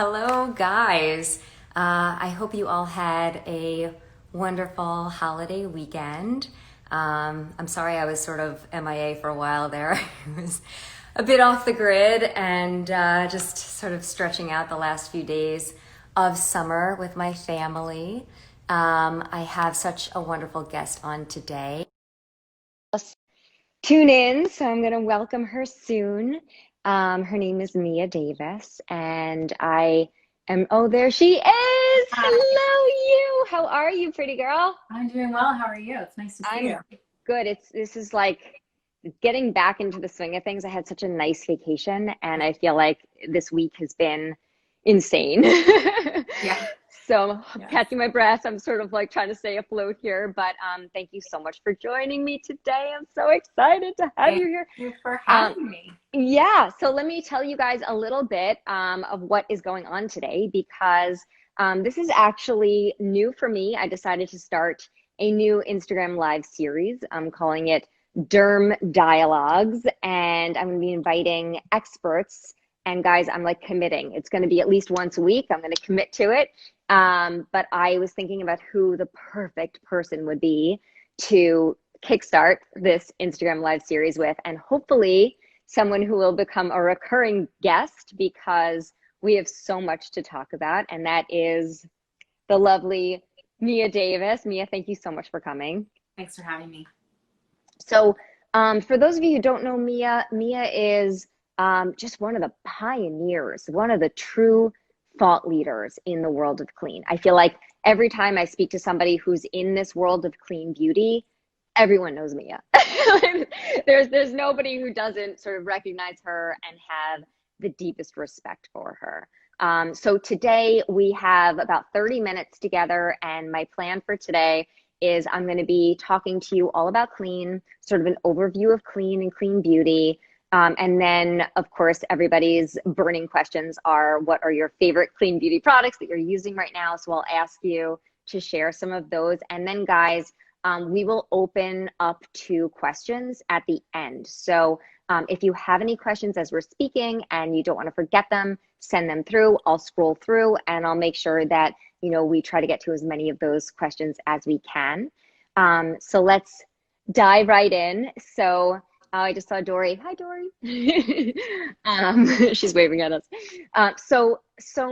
Hello, guys. I hope you all had a wonderful holiday weekend. I'm sorry I was sort of MIA for a while there. I was a bit off the grid and just sort of stretching out the last few days of summer with my family. I have such a wonderful guest on today. Tune in, so I'm going to welcome her soon. Her name is Mia Davis, and there she is. Hi, Hello, you. How are you, pretty girl? I'm doing well. How are you? It's nice to see you. I'm good. This is like getting back into the swing of things. I had such a nice vacation, and I feel like this week has been insane. Yeah. So I'm Yes. catching my breath. I'm sort of like trying to stay afloat here, but thank you so much for joining me today. I'm so excited to have Thank you here. you for Um, having me. yeah, so let me tell you guys a little bit of what is going on today because this is actually new for me. I decided to start a new Instagram live series. I'm calling it Derm Dialogues, and I'm going to be inviting experts. And guys, I'm like committing. It's going to be at least once a week. I'm going to commit to it. But I was thinking about who the perfect person would be to kickstart this Instagram live series with, and hopefully someone who will become a recurring guest because we have so much to talk about, and that is the lovely Mia Davis. Mia, thank you so much for coming. Thanks for having me. So, for those of you who don't know Mia, Mia is just one of the pioneers, one of the true thought leaders in the world of clean. I feel like every time I speak to somebody who's in this world of clean beauty, everyone knows Mia. There's nobody who doesn't sort of recognize her and have the deepest respect for her. So today we have about 30 minutes together, and my plan for today is I'm going to be talking to you all about clean, sort of an overview of clean and clean beauty. And then, of course, everybody's burning questions are, what are your favorite clean beauty products that you're using right now? So I'll ask you to share some of those. And then, guys, we will open up to questions at the end. So if you have any questions as we're speaking and you don't want to forget them, send them through. I'll scroll through and I'll make sure that, you know, we try to get to as many of those questions as we can. So let's dive right in. So I just saw Dory. Hi, Dory. She's waving at us. So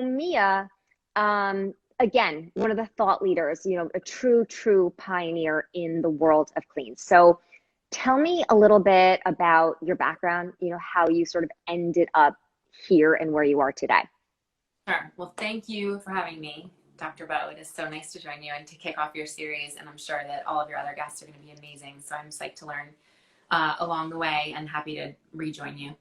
Mia, again, one of the thought leaders, you know, a true pioneer in the world of clean. So tell me a little bit about your background, you know, how you sort of ended up here and where you are today. Sure. Well, thank you for having me, Dr. Bowe. It is so nice to join you and to kick off your series. And I'm sure that all of your other guests are going to be amazing. So I'm psyched to learn along the way and happy to rejoin you.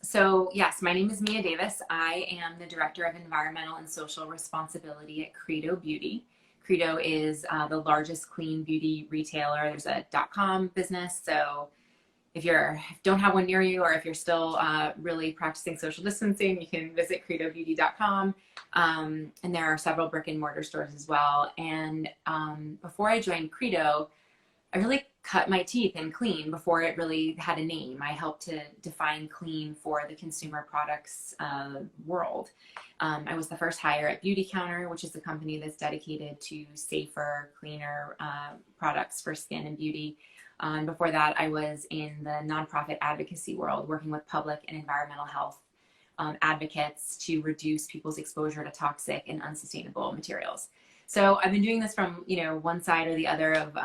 So yes, my name is Mia Davis. I am the Director of Environmental and Social Responsibility at Credo Beauty. Credo is the largest clean beauty retailer. There's a .com business. So if you don't have one near you, or if you're still really practicing social distancing, you can visit credobbeauty.com. And there are several brick and mortar stores as well. And before I joined Credo, I really cut my teeth in clean before it really had a name. I helped to define clean for the consumer products world. I was the first hire at Beauty Counter, which is a company that's dedicated to safer, cleaner products for skin and beauty. And before that, I was in the nonprofit advocacy world, working with public and environmental health advocates to reduce people's exposure to toxic and unsustainable materials. So I've been doing this from, you know, one side or the other of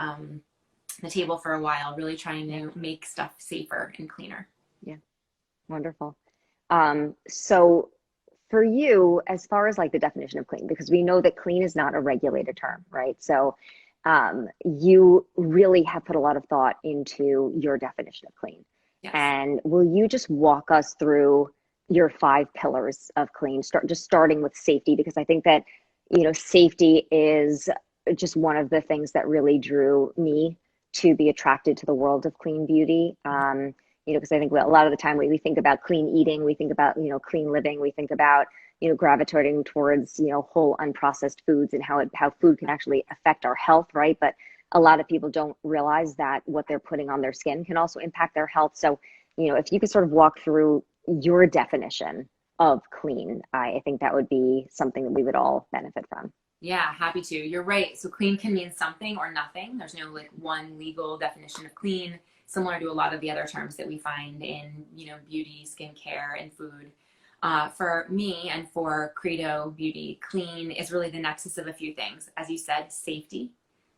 the table for a while, really trying to make stuff safer and cleaner. Yeah, wonderful. So for you, as far as like the definition of clean, because we know that clean is not a regulated term, right? So you really have put a lot of thought into your definition of clean. Yes. And will you just walk us through your 5 pillars of clean, starting with safety? Because I think that, you know, safety is just one of the things that really drew me to be attracted to the world of clean beauty. You know, because I think a lot of the time we think about clean eating, we think about, you know, clean living, we think about, you know, gravitating towards, you know, whole unprocessed foods and how food can actually affect our health, right? But a lot of people don't realize that what they're putting on their skin can also impact their health. So, you know, if you could sort of walk through your definition of clean. I think that would be something that we would all benefit from. Yeah, happy to. You're right. So clean can mean something or nothing. There's no like one legal definition of clean, similar to a lot of the other terms that we find in, beauty, skincare, and food. For me and for Credo Beauty, clean is really the nexus of a few things. As you said, safety,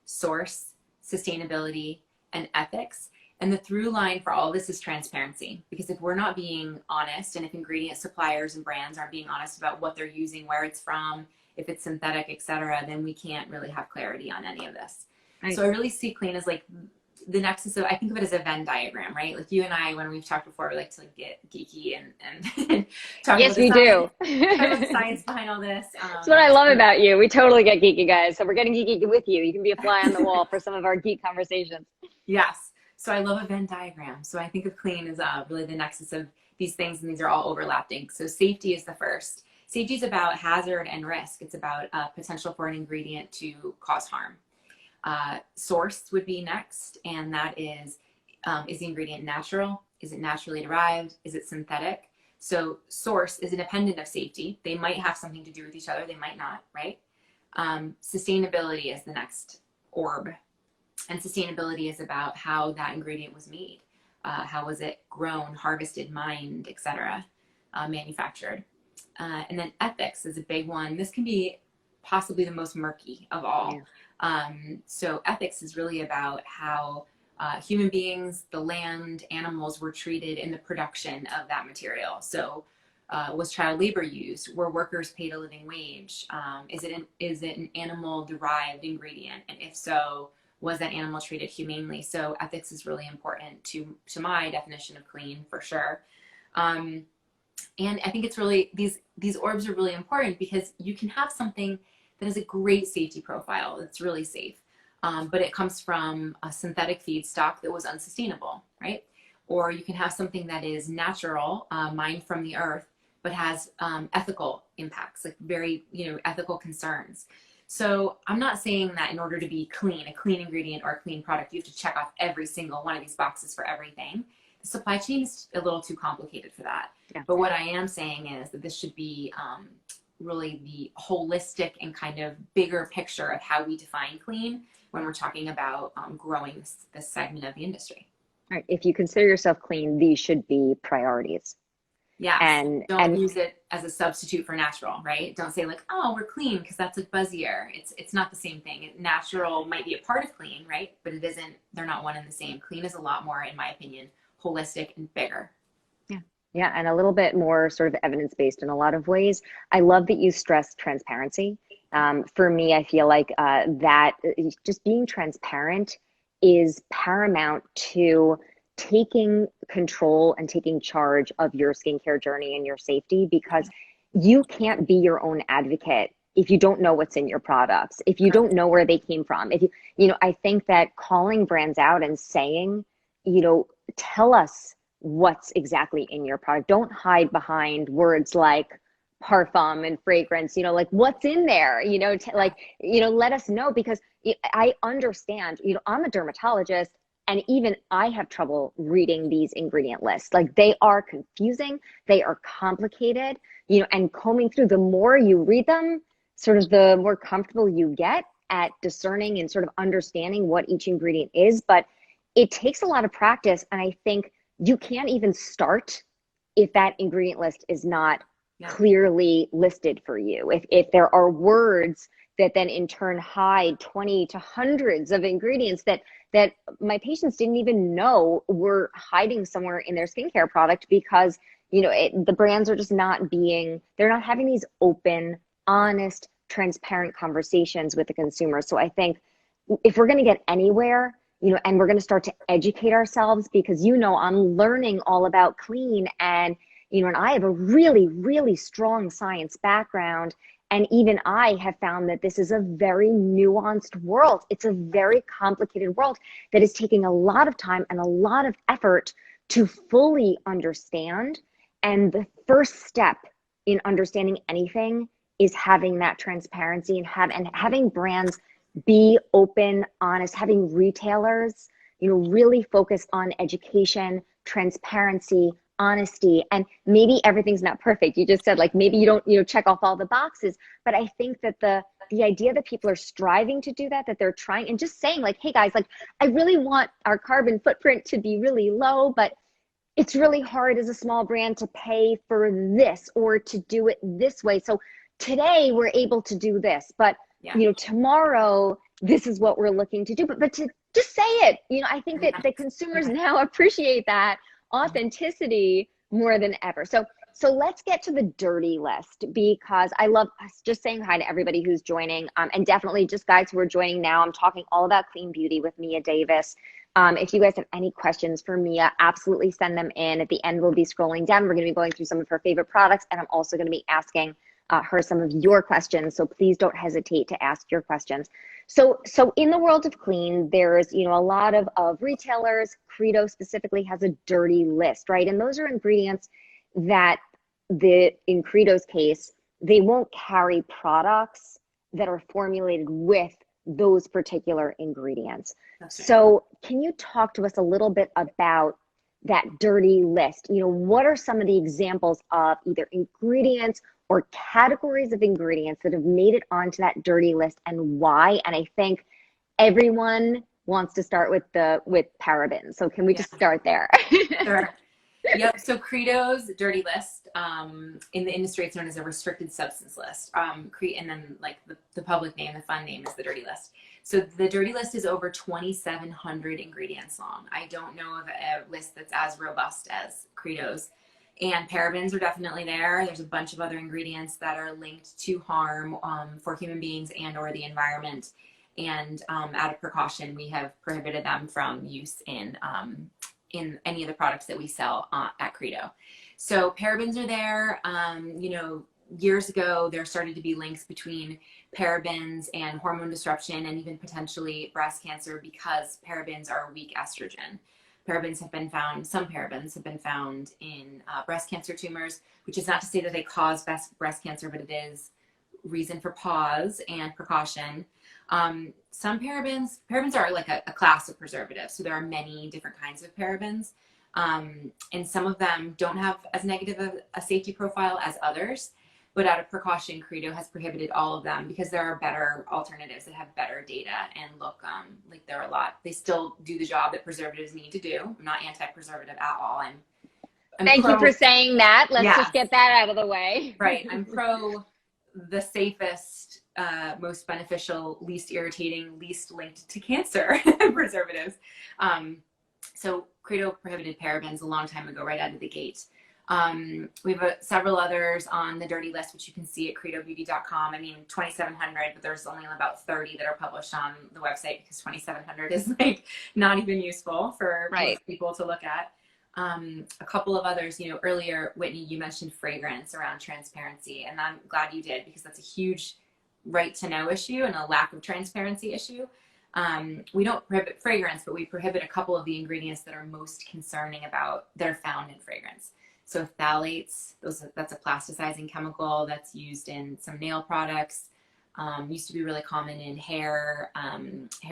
source, sustainability, and ethics. And the through line for all of this is transparency. Because if we're not being honest, and if ingredient suppliers and brands aren't being honest about what they're using, where it's from, if it's synthetic, etc., then we can't really have clarity on any of this. Right. So I really see clean as like the nexus of, I think of it as a Venn diagram, right? Like you and I, when we've talked before, we like to like get geeky and talk yes, about the we science, do. talk about the science behind all this. That's what I love about you. We totally get geeky, guys. So we're getting geeky with you. You can be a fly on the wall for some of our geek conversations. Yes. So I love a Venn diagram. So I think of clean as really the nexus of these things, and these are all overlapping. So safety is the first. Safety is about hazard and risk. It's about potential for an ingredient to cause harm. Source would be next, and that is the ingredient natural? Is it naturally derived? Is it synthetic? So source is independent of safety. They might have something to do with each other. They might not, right? Sustainability is the next orb. And sustainability is about how that ingredient was made. How was it grown, harvested, mined, etc., manufactured? And then ethics is a big one. This can be possibly the most murky of all. Yeah. So ethics is really about how human beings, the land, animals were treated in the production of that material. So was child labor used? Were workers paid a living wage? Is it an animal derived ingredient? And if so, was that animal treated humanely? So ethics is really important to my definition of clean, for sure. And I think it's really, these orbs are really important because you can have something that has a great safety profile that's really safe, but it comes from a synthetic feedstock that was unsustainable, right? Or you can have something that is natural, mined from the earth, but has ethical impacts, like very, ethical concerns. So I'm not saying that in order to be clean, a clean ingredient or a clean product, you have to check off every single one of these boxes for everything. The supply chain is a little too complicated for that. Yeah. But what I am saying is that this should be really the holistic and kind of bigger picture of how we define clean when we're talking about growing this segment of the industry. All right. If you consider yourself clean, these should be priorities. Yeah. And don't use it as a substitute for natural, right? Don't say like, oh, we're clean because that's like buzzier. It's not the same thing. Natural might be a part of clean, right? But it isn't, they're not one and the same. Clean is a lot more, in my opinion, holistic and bigger. Yeah, and a little bit more sort of evidence-based in a lot of ways. I love that you stress transparency. For me, I feel like that just being transparent is paramount to taking control and taking charge of your skincare journey and your safety, because you can't be your own advocate if you don't know what's in your products, if you don't know where they came from. If I think that calling brands out and saying, tell us what's exactly in your product. Don't hide behind words like parfum and fragrance, like what's in there, let us know, because I understand, I'm a dermatologist and even I have trouble reading these ingredient lists. Like they are confusing, they are complicated, and combing through, the more you read them, sort of the more comfortable you get at discerning and sort of understanding what each ingredient is. But it takes a lot of practice. And I think you can't even start if that ingredient list is not clearly listed for you. If there are words that then in turn hide 20 to hundreds of ingredients that my patients didn't even know were hiding somewhere in their skincare product, because the brands are just they're not having these open, honest, transparent conversations with the consumer. So I think if we're going to get anywhere, and we're going to start to educate ourselves, because, I'm learning all about clean, and, and I have a really, really strong science background. And even I have found that this is a very nuanced world. It's a very complicated world that is taking a lot of time and a lot of effort to fully understand. And the first step in understanding anything is having that transparency and having brands be open, honest, having retailers, really focus on education, transparency, honesty. And maybe everything's not perfect. You just said, like, maybe you don't, check off all the boxes. But I think that the idea that people are striving to do that they're trying and just saying, like, hey guys, like, I really want our carbon footprint to be really low, but it's really hard as a small brand to pay for this or to do it this way. So today we're able to do this, but tomorrow this is what we're looking to do. But to just say it, I think that the consumers now appreciate that authenticity more than ever. So let's get to the dirty list, because I love just saying hi to everybody who's joining, and definitely just guys who are joining now. I'm talking all about clean beauty with Mia Davis. If you guys have any questions for Mia, absolutely send them in. At the end, we'll be scrolling down. We're going to be going through some of her favorite products, and I'm also going to be asking her some of your questions. So please don't hesitate to ask your questions. So in the world of clean, there's, a lot of retailers. Credo specifically has a dirty list, right? And those are ingredients that in Credo's case, they won't carry products that are formulated with those particular ingredients. So can you talk to us a little bit about that dirty list? What are some of the examples of either ingredients or categories of ingredients that have made it onto that dirty list, and why? And I think everyone wants to start with parabens. So can we just start there? Sure. Yep. So Credo's dirty list, in the industry, it's known as a restricted substance list. And then like the public name, the fun name is the dirty list. So the dirty list is over 2,700 ingredients long. I don't know of a list that's as robust as Credo's. And parabens are definitely there. There's a bunch of other ingredients that are linked to harm for human beings and or the environment. And out of precaution, we have prohibited them from use in any of the products that we sell at Credo. So parabens are there. Years ago, there started to be links between parabens and hormone disruption and even potentially breast cancer, because parabens are weak estrogen. Some parabens have been found in breast cancer tumors, which is not to say that they cause breast cancer, but it is reason for pause and precaution. Some parabens are like a class of preservatives. So there are many different kinds of parabens. And some of them don't have as negative a safety profile as others. But out of precaution, Credo has prohibited all of them because there are better alternatives that have better data and look like they're a lot. They still do the job that preservatives need to do. I'm not anti-preservative at all. I'm Thank you for saying that. Let's just get that out of the way. Right. I'm pro the safest, most beneficial, least irritating, least linked to cancer preservatives. So Credo prohibited parabens a long time ago, right out of the gate. We have several others on the dirty list, which you can see at credobeauty.com. 2,700, but there's only about 30 that are published on the website, because 2,700 is like not even useful for most people to look at. A couple of others, earlier, Whitney, you mentioned fragrance around transparency, and I'm glad you did, because that's a huge right to know issue and a lack of transparency issue. We don't prohibit fragrance, but we prohibit a couple of the ingredients that are most concerning that are found in fragrance. So phthalates, that's a plasticizing chemical that's used in some nail products, used to be really common in hair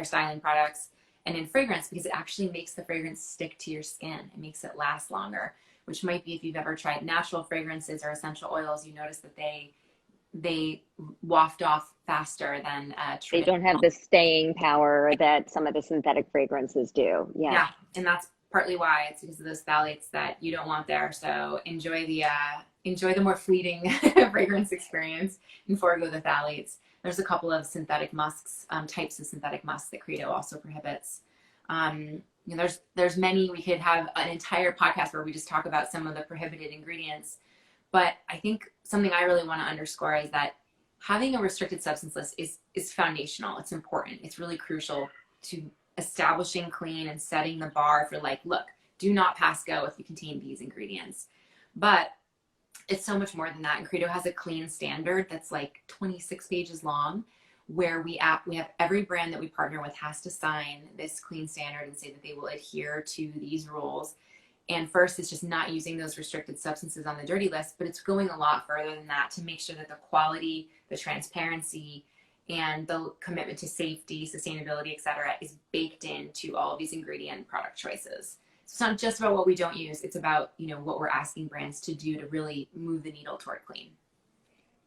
styling products, and in fragrance, because it actually makes the fragrance stick to your skin. It makes it last longer, which might be, if you've ever tried natural fragrances or essential oils, you notice that they waft off faster than they don't have the staying power that some of the synthetic fragrances do. Yeah, and that's partly why. It's because of those phthalates that you don't want there. So enjoy the more fleeting fragrance experience and forego the phthalates. There's a couple of synthetic musks, types of synthetic musks that Credo also prohibits. There's many. We could have an entire podcast where we just talk about some of the prohibited ingredients. But I think something I really want to underscore is that having a restricted substance list is foundational. It's important. It's really crucial to establishing clean and setting the bar for, like, look, do not pass go if you contain these ingredients. But it's so much more than that. And Credo has a clean standard that's like 26 pages long, where we have every brand that we partner with has to sign this clean standard and say that they will adhere to these rules. And first, it's just not using those restricted substances on the dirty list, but it's going a lot further than that to make sure that the quality, the transparency, and the commitment to safety, sustainability, et cetera, is baked into all of these ingredient product choices. it's not just about what we don't use. It's about, what we're asking brands to do to really move the needle toward clean.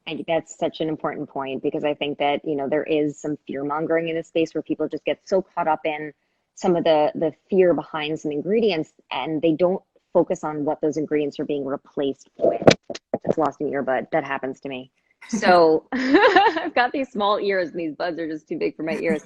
I think that's such an important point, because I think that, there is some fear mongering in this space where people just get so caught up in some of the fear behind some ingredients, and they don't focus on what those ingredients are being replaced with. Just lost an earbud. That happens to me. So I've got these small ears and these buds are just too big for my ears.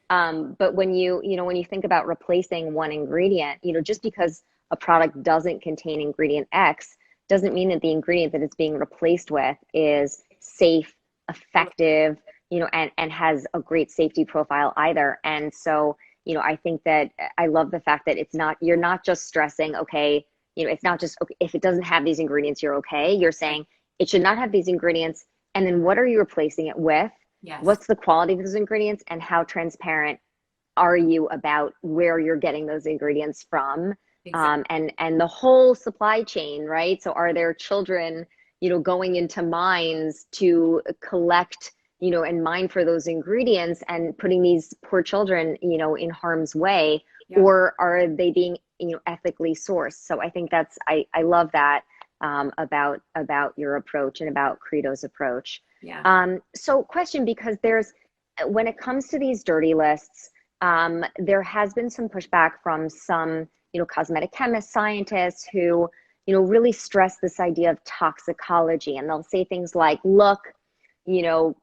But when when you think about replacing one ingredient, just because a product doesn't contain ingredient X doesn't mean that the ingredient that it's being replaced with is safe, effective, and has a great safety profile either. And so, I think that I love the fact that you're not just stressing, okay, it's not just, okay, if it doesn't have these ingredients, you're okay. You're saying it should not have these ingredients. And then what are you replacing it with? Yes. What's the quality of those ingredients, and how transparent are you about where you're getting those ingredients from? Exactly. And the whole supply chain, right? So are there children, going into mines to collect, and mine for those ingredients and putting these poor children, in harm's way, Yep. or are they being, ethically sourced? So I think I love that, about your approach and about Credo's approach. Yeah. So question, because when it comes to these dirty lists, there has been some pushback from some, cosmetic chemists, scientists who, really stress this idea of toxicology. And they'll say things like, look,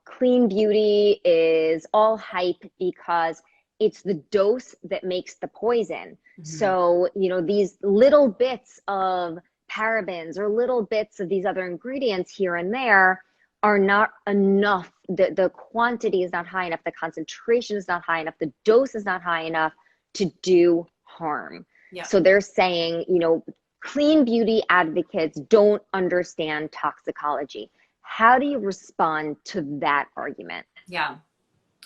clean beauty is all hype because it's the dose that makes the poison. Mm-hmm. So, these little bits of parabens or little bits of these other ingredients here and there are not enough. The quantity is not high enough. The concentration is not high enough. The dose is not high enough to do harm. Yep. So they're saying, clean beauty advocates don't understand toxicology. How do you respond to that argument? Yeah.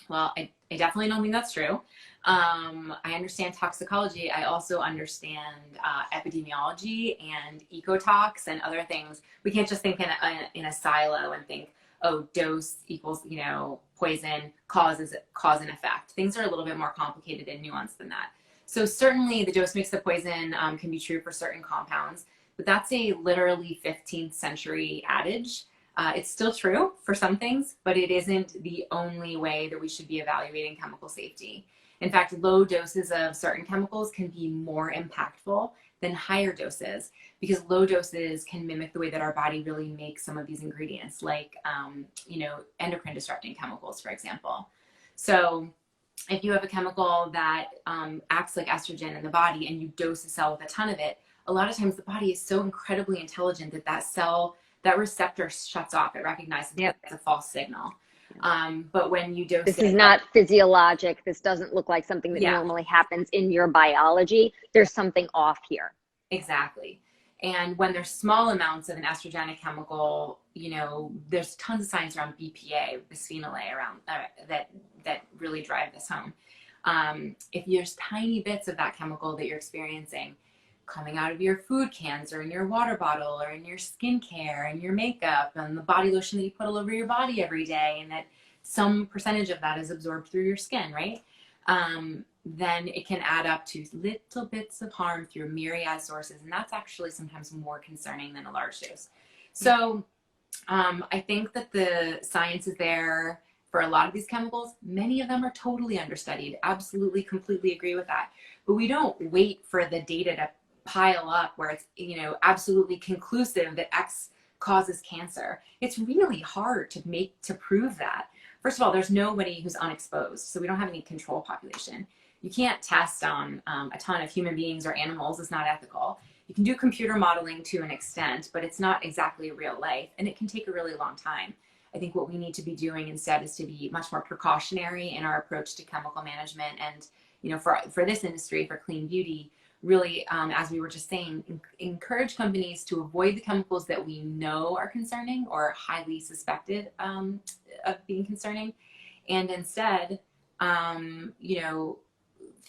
Well, I definitely don't think that's true. I understand toxicology. I also understand epidemiology and ecotox and other things. We can't just think in a silo and think, oh, dose equals, poison, cause and effect. Things are a little bit more complicated and nuanced than that. So certainly the dose makes the poison can be true for certain compounds, but that's a literally 15th century adage. It's still true for some things, but it isn't the only way that we should be evaluating chemical safety. In fact, low doses of certain chemicals can be more impactful than higher doses, because low doses can mimic the way that our body really makes some of these ingredients, like, endocrine disrupting chemicals, for example. So if you have a chemical that acts like estrogen in the body and you dose a cell with a ton of it, a lot of times the body is so incredibly intelligent that receptor shuts off. It recognizes that it's a false signal. But when you dose this is not physiologic. This doesn't look like something that normally happens in your biology. There's something off here. Exactly. And when there's small amounts of an estrogenic chemical, there's tons of science around BPA, bisphenol A, around that really drive this home. If there's tiny bits of that chemical that you're experiencing coming out of your food cans or in your water bottle or in your skincare and your makeup and the body lotion that you put all over your body every day, and that some percentage of that is absorbed through your skin, right? Then it can add up to little bits of harm through myriad sources. And that's actually sometimes more concerning than a large dose. So I think that the science is there for a lot of these chemicals. Many of them are totally understudied. Absolutely, completely agree with that. But we don't wait for the data to pile up where it's, absolutely conclusive that X causes cancer. It's really hard to prove that. First of all, there's nobody who's unexposed, so we don't have any control population. You can't test on a ton of human beings or animals. It's not ethical. You can do computer modeling to an extent, but it's not exactly real life, and it can take a really long time. I think what we need to be doing instead is to be much more precautionary in our approach to chemical management. And, for this industry, for clean beauty, really, as we were just saying, encourage companies to avoid the chemicals that we know are concerning or highly suspected of being concerning. And instead,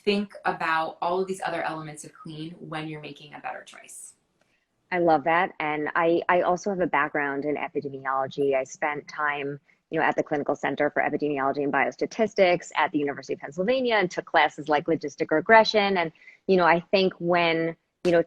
think about all of these other elements of clean when you're making a better choice. I love that. And I also have a background in epidemiology. I spent time, at the Clinical Center for Epidemiology and Biostatistics at the University of Pennsylvania and took classes like logistic regression. And, I think when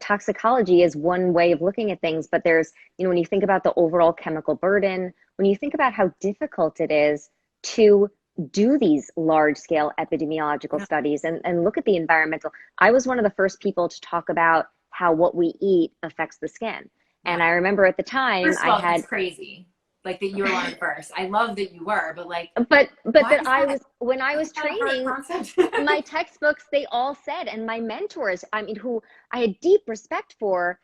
toxicology is one way of looking at things, but there's, when you think about the overall chemical burden, when you think about how difficult it is to do these large scale epidemiological studies and look at the environmental. I was one of the first people to talk about how what we eat affects the skin. And I remember at the time First of all, it's crazy. Like that you were one of the first. I love that you were, but like, but that I was, when I was training, my my textbooks, they all said, and my mentors, I mean, who I had deep respect for,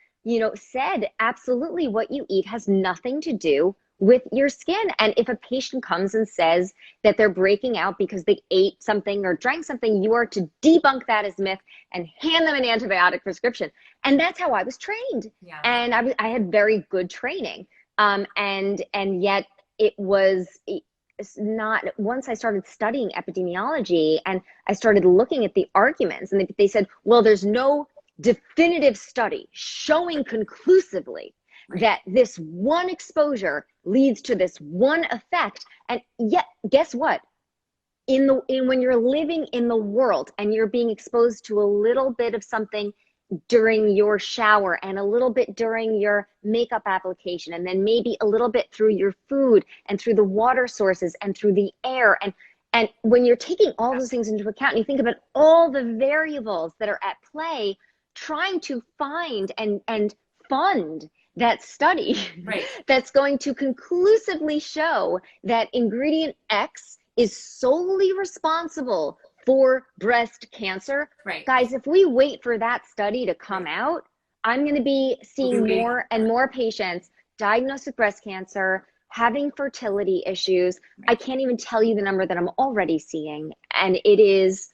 said absolutely what you eat has nothing to do with your skin. And if a patient comes and says that they're breaking out because they ate something or drank something, you are to debunk that as myth and hand them an antibiotic prescription. And that's how I was trained. Yeah. And I had very good training. And yet it was not, once I started studying epidemiology and I started looking at the arguments, and they said, well, there's no definitive study showing conclusively that this one exposure leads to this one effect. And yet, guess what? When you're living in the world and you're being exposed to a little bit of something during your shower and a little bit during your makeup application, and then maybe a little bit through your food and through the water sources and through the air. And when you're taking all those things into account, and you think about all the variables that are at play, trying to find and fund that study that's going to conclusively show that ingredient X is solely responsible for breast cancer. Guys, if we wait for that study to come out, I'm going to be seeing more and more patients diagnosed with breast cancer, having fertility issues. I can't even tell you the number that I'm already seeing. And it's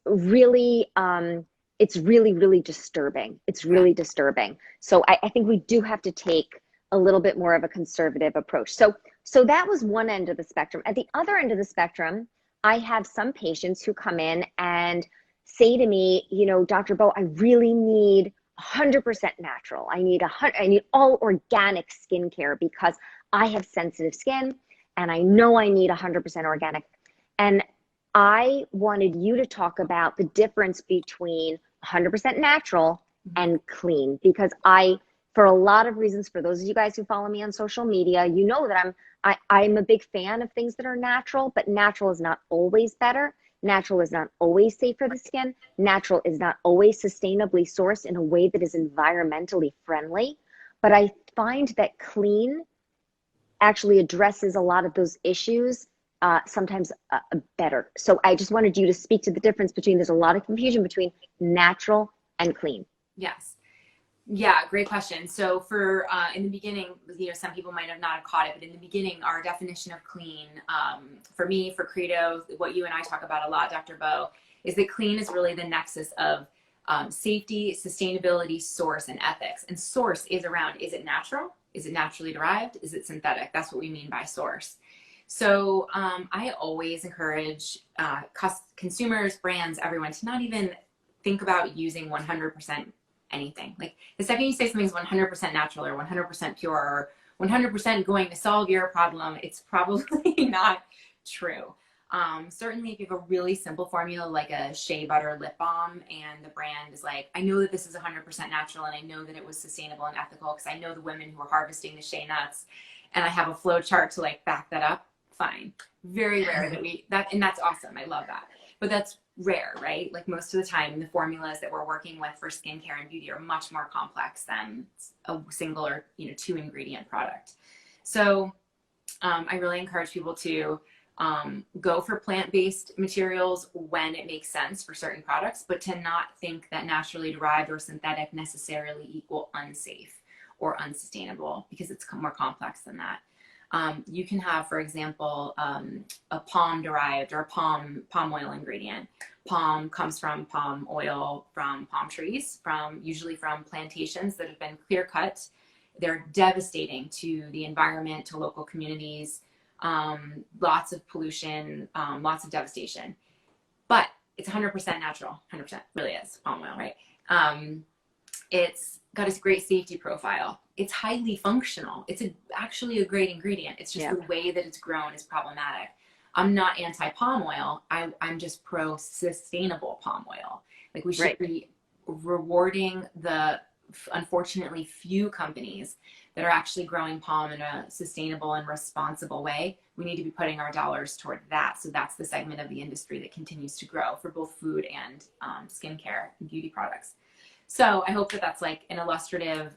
really, really disturbing. It's really disturbing. So I think we do have to take a little bit more of a conservative approach. So that was one end of the spectrum. At the other end of the spectrum, I have some patients who come in and say to me, Dr. Bowe, I really need 100% natural. I need all organic skincare because I have sensitive skin and I know I need 100% organic. And I wanted you to talk about the difference between 100% natural and clean, because for a lot of reasons, for those of you guys who follow me on social media, you know that I'm a big fan of things that are natural, but natural is not always better. Natural is not always safe for the skin. Natural is not always sustainably sourced in a way that is environmentally friendly. But I find that clean actually addresses a lot of those issues, sometimes better. So I just wanted you to speak to the difference between, there's a lot of confusion between natural and clean. Yes. Yeah, great question. So for in the beginning, some people might have not caught it, but in the beginning, our definition of clean, for me, for Credo, what you and I talk about a lot, Dr. Bowe, is that clean is really the nexus of safety, sustainability, source, and ethics. And source is around, is it natural? Is it naturally derived? Is it synthetic? That's what we mean by source. So I always encourage consumers, brands, everyone to not even think about using 100% anything. Like the second you say something's 100% natural or 100% pure or 100% going to solve your problem, it's probably not true. Certainly if you have a really simple formula like a shea butter lip balm and the brand is like, I know that this is 100% natural and I know that it was sustainable and ethical because I know the women who are harvesting the shea nuts and I have a flow chart to like back that up, fine. Very rare and that's awesome. I love that. But that's rare, right? Like most of the time, the formulas that we're working with for skincare and beauty are much more complex than a single or 2 ingredient product. So I really encourage people to go for plant-based materials when it makes sense for certain products, but to not think that naturally derived or synthetic necessarily equal unsafe or unsustainable, because it's more complex than that. You can have, for example, a palm derived or palm oil ingredient. Palm comes from palm oil from palm trees, usually from plantations that have been clear cut. They're devastating to the environment, to local communities, lots of pollution, lots of devastation. But it's 100% natural, 100% really is palm oil, right? It's got a great safety profile. It's highly functional. It's actually a great ingredient. It's just the way that it's grown is problematic. I'm not anti-palm oil. I'm just pro-sustainable palm oil. Like we should be rewarding the unfortunately few companies that are actually growing palm in a sustainable and responsible way. We need to be putting our dollars toward that. So that's the segment of the industry that continues to grow for both food and skincare and beauty products. So I hope that that's like an illustrative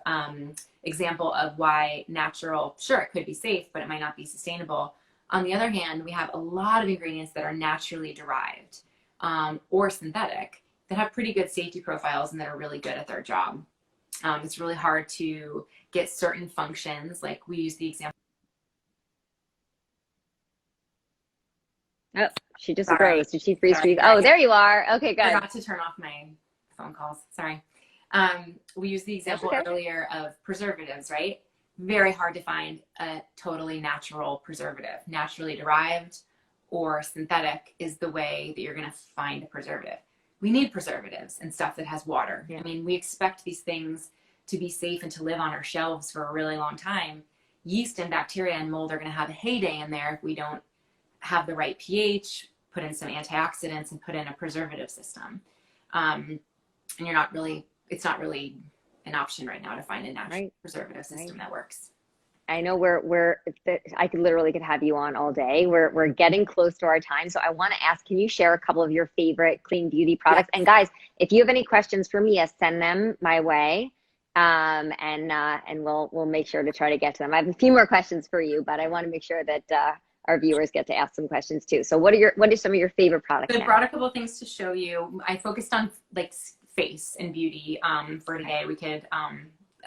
example of why natural, sure, it could be safe, but it might not be sustainable. On the other hand, we have a lot of ingredients that are naturally derived or synthetic that have pretty good safety profiles and that are really good at their job. It's really hard to get certain functions, like we use the example. Oh, she just Sorry. froze. Did she freeze Sorry. freeze? Oh, there you are. Okay, I good. forgot to turn off my phone calls. Sorry. We used the example earlier of preservatives, right? Very hard to find a totally natural preservative. Naturally derived or synthetic is the way that you're going to find a preservative. We need preservatives and stuff that has water. Yeah. I mean, we expect these things to be safe and to live on our shelves for a really long time. Yeast and bacteria and mold are going to have a heyday in there if we don't have the right pH, put in some antioxidants, and put in a preservative system. And you're not really, it's not really an option right now to find a natural preservative system that works. I know I could literally have you on all day. We're getting close to our time. So I want to ask, can you share a couple of your favorite clean beauty products? Yes. And guys, if you have any questions for Mia, send them my way. And we'll make sure to try to get to them. I have a few more questions for you, but I want to make sure that our viewers get to ask some questions too. So what are some of your favorite products? So I brought a couple of things to show you. I focused on like face and beauty for today. We could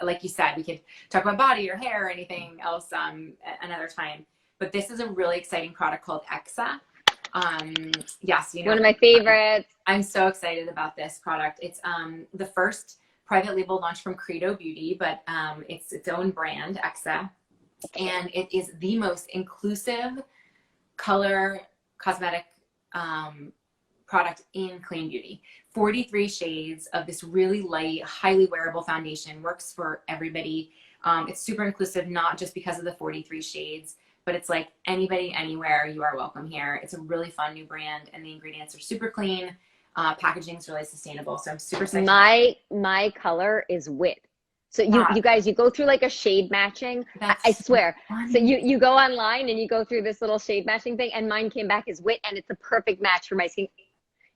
like you said, we could talk about body or hair or anything else another time. But this is a really exciting product called Exa. Yes, you know, one of my favorites. I'm so excited about this product. It's the first private label launch from Credo Beauty, but it's its own brand, Exa. And it is the most inclusive color cosmetic product in clean beauty. 43 shades of this really light, highly wearable foundation, works for everybody. It's super inclusive, not just because of the 43 shades, but it's like anybody, anywhere, you are welcome here. It's a really fun new brand, and the ingredients are super clean. Packaging is really sustainable, so I'm super excited. My color is wit. So you guys, you go through like a shade matching. I swear. So you go online and you go through this little shade matching thing, and mine came back as wit, and it's a perfect match for my skin.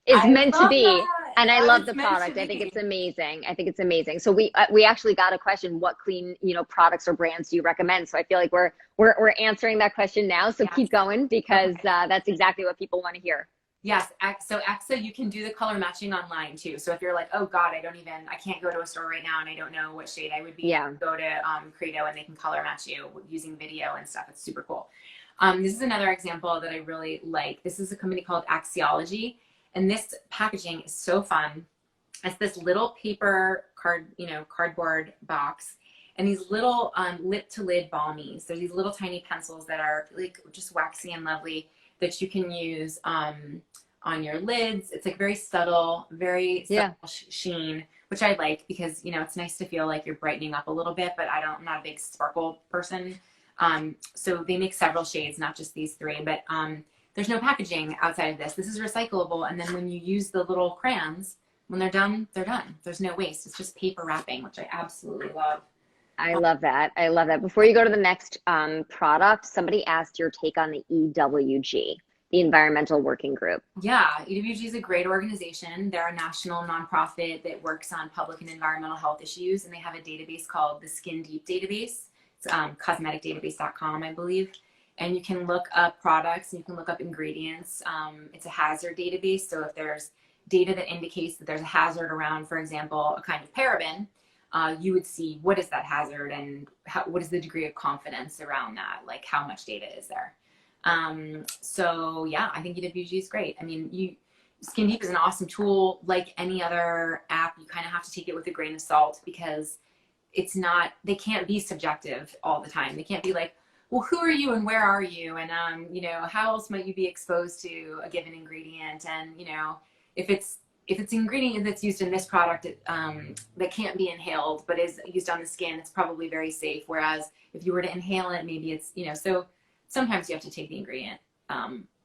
It's meant to be. That. And I love the product. I think it's amazing. I think it's amazing. So we actually got a question, what clean, products or brands do you recommend? So I feel like we're answering that question now. So keep going, because that's exactly what people want to hear. Yes. So Exa, you can do the color matching online too. So if you're like, oh God, I can't go to a store right now and I don't know what shade I would be, go to Credo and they can color match you using video and stuff. It's super cool. This is another example that I really like. This is a company called Axiology. And this packaging is so fun. It's this little paper cardboard box, and these little lip to lid balmies. They're these little tiny pencils that are like just waxy and lovely that you can use on your lids. It's like very subtle sheen, which I like because, it's nice to feel like you're brightening up a little bit, but I'm not a big sparkle person. So they make several shades, not just these three, but there's no packaging outside of this. This is recyclable. And then when you use the little crayons, when they're done, they're done. There's no waste. It's just paper wrapping, which I absolutely love. I love that. I love that. Before you go to the next product, somebody asked your take on the EWG, the Environmental Working Group. Yeah, EWG is a great organization. They're a national nonprofit that works on public and environmental health issues. And they have a database called the Skin Deep database. It's cosmeticdatabase.com, I believe. And you can look up products and you can look up ingredients. It's a hazard database. So if there's data that indicates that there's a hazard around, for example, a kind of paraben, you would see what is that hazard and what is the degree of confidence around that, like how much data is there. So yeah, I think EWG is great. I mean, Skin Deep is an awesome tool. Like any other app, you kind of have to take it with a grain of salt because they can't be subjective all the time. They can't be like, well, who are you and where are you? And, how else might you be exposed to a given ingredient? And, if it's an ingredient that's used in this product that can't be inhaled, but is used on the skin, it's probably very safe. Whereas if you were to inhale it, maybe it's, so sometimes you have to take the ingredient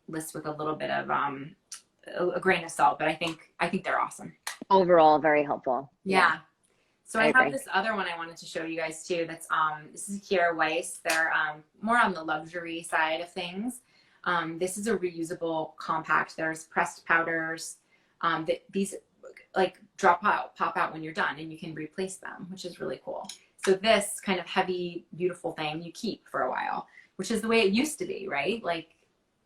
list with a little bit of a grain of salt, but I think they're awesome. Overall, very helpful. Yeah. So I have agree. this other one I wanted to show you guys too. That's this is Kiara Weiss. They're more on the luxury side of things. This is a reusable compact. There's pressed powders. These like pop out when you're done, and you can replace them, which is really cool. So this kind of heavy, beautiful thing you keep for a while, which is the way it used to be, right? Like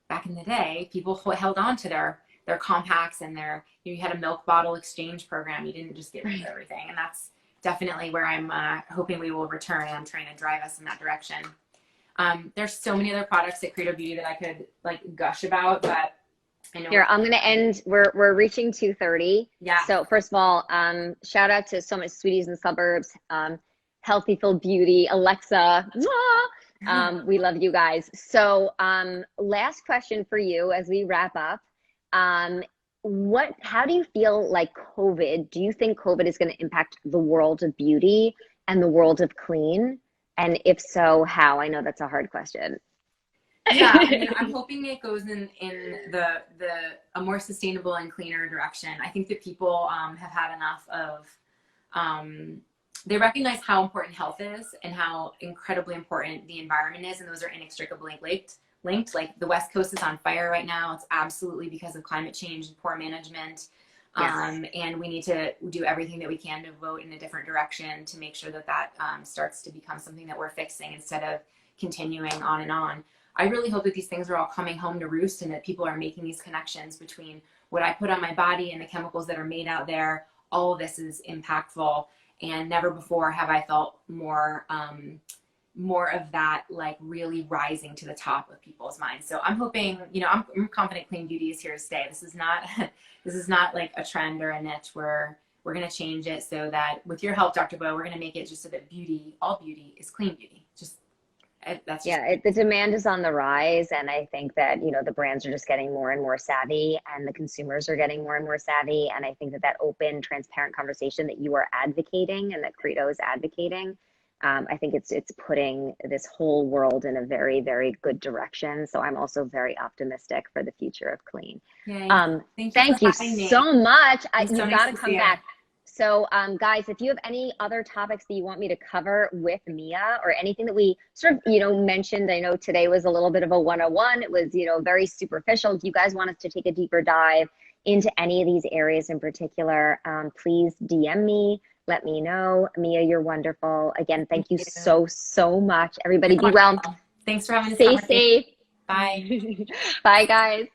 back in the day, people held on to their compacts and you had a milk bottle exchange program. You didn't just get rid of everything, and that's definitely where I'm hoping we will return, and I'm trying to drive us in that direction. There's so many other products at Credo Beauty that I could like gush about, but I know. Here, I'm going to end. We're reaching 2:30. Yeah. So first of all, shout out to so much Sweeties in the Suburbs, Healthy Filled Beauty, Alexa. We love you guys. So last question for you as we wrap up. How do you feel like do you think COVID is going to impact the world of beauty and the world of clean? And if so, how? I know that's a hard question. Yeah, I mean, I'm hoping it goes in a more sustainable and cleaner direction. I think that people have had enough of, they recognize how important health is and how incredibly important the environment is, and those are inextricably linked. Like the West Coast is on fire right now. It's absolutely because of climate change and poor management. Yes. And we need to do everything that we can to vote in a different direction to make sure that starts to become something that we're fixing instead of continuing on and on. I really hope that these things are all coming home to roost, and that people are making these connections between what I put on my body and the chemicals that are made out there. All of this is impactful, and never before have I felt more of that like really rising to the top of people's minds. So I'm hoping, I'm confident clean beauty is here to stay. This is not like a trend or a niche. We're going to change it so that with your help, Dr. Bowe, we're going to make it just so that all beauty is clean beauty. The demand is on the rise, and I think that the brands are just getting more and more savvy, and the consumers are getting more and more savvy, and I think that open, transparent conversation that you are advocating and that Credo is advocating, I think it's putting this whole world in a very, very good direction. So I'm also very optimistic for the future of clean. Thank you so much. You've got to come back. So guys, if you have any other topics that you want me to cover with Mia, or anything that we sort of, mentioned, I know today was a little bit of a 101. It was, very superficial. If you guys want us to take a deeper dive into any of these areas in particular, please DM me, let me know. Mia, you're wonderful. Again, thank you so much. Everybody be well. Thanks for having us. Stay safe. Bye. Bye, guys.